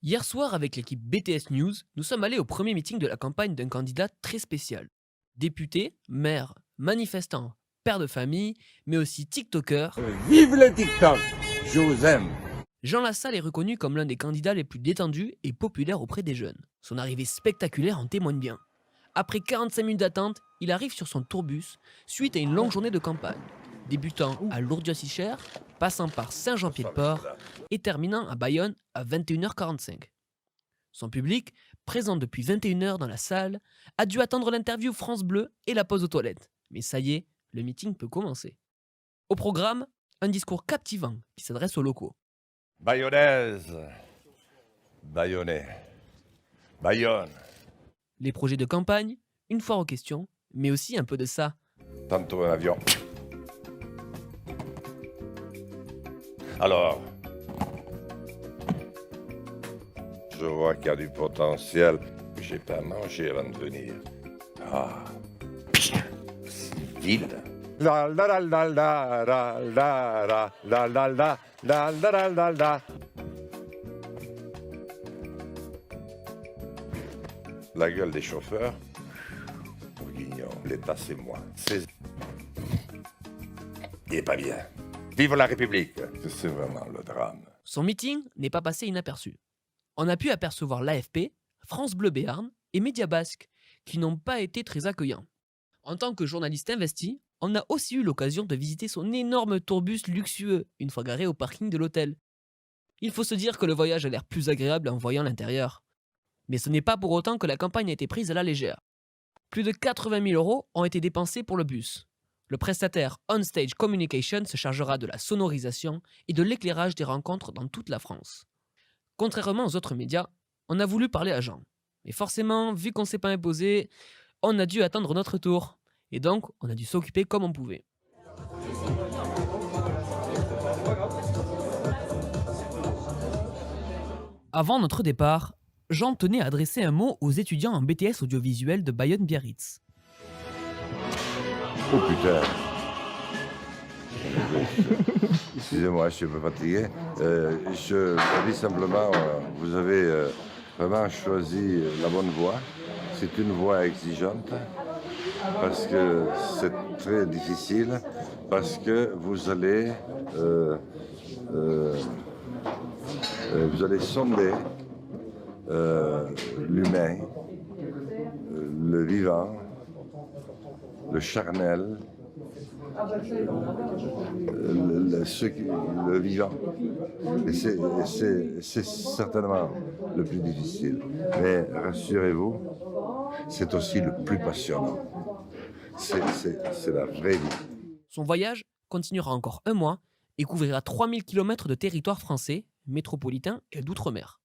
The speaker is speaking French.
Hier soir, avec l'équipe BTS News, nous sommes allés au premier meeting de la campagne d'un candidat très spécial. Député, maire, manifestant, père de famille, mais aussi TikToker, Vive le TikTok, je vous aime. Jean Lassalle est reconnu comme l'un des candidats les plus détendus et populaires auprès des jeunes. Son arrivée spectaculaire en témoigne bien. Après 45 minutes d'attente, il arrive sur son tourbus suite à une longue journée de campagne, débutant à Lourdes-Sichères, passant par Saint-Jean-Pied-de-Port et terminant à Bayonne à 21h45. Son public, présent depuis 21h dans la salle, a dû attendre l'interview France Bleu et la pause aux toilettes. Mais ça y est, le meeting peut commencer. Au programme, un discours captivant qui s'adresse aux locaux. Bayonnaise, Bayonnais, Bayonne, Les projets de campagne, une foire aux questions, mais aussi un peu de ça. tantôt un avion. Alors, je vois qu'il y a du potentiel. J'ai pas mangé avant de venir. Ah, civil. La la la la la la la la la la la la la la la. La gueule des chauffeurs. Bourguignon, l'État c'est moi. Il est pas bien. Vive la République. C'est vraiment le drame. Son meeting n'est pas passé inaperçu. On a pu apercevoir l'AFP, France Bleu Béarn et Média Basque, qui n'ont pas été très accueillants. En tant que journaliste investi, on a aussi eu l'occasion de visiter son énorme tourbus luxueux, une fois garé au parking de l'hôtel. Il faut se dire que le voyage a l'air plus agréable en voyant l'intérieur. Mais ce n'est pas pour autant que la campagne a été prise à la légère. Plus de 80 000 euros ont été dépensés pour le bus. Le prestataire OnStage Communication se chargera de la sonorisation et de l'éclairage des rencontres dans toute la France. Contrairement aux autres médias, on a voulu parler à Jean. Mais forcément, vu qu'on ne s'est pas imposé, on a dû attendre notre tour. Et donc, on a dû s'occuper comme on pouvait. Avant notre départ, Jean tenait à adresser un mot aux étudiants en BTS audiovisuel de Bayonne-Biarritz. Oh putain. Excusez-moi, je suis un peu fatigué. Je dis simplement, vous avez vraiment choisi la bonne voie. C'est une voie exigeante parce que c'est très difficile, parce que vous allez sonder l'humain, le vivant, le charnel, le vivant. Et c'est certainement le plus difficile. Mais rassurez-vous, c'est aussi le plus passionnant. C'est la vraie vie. Son voyage continuera encore un mois et couvrira 3000 km de territoire français, métropolitain et d'outre-mer.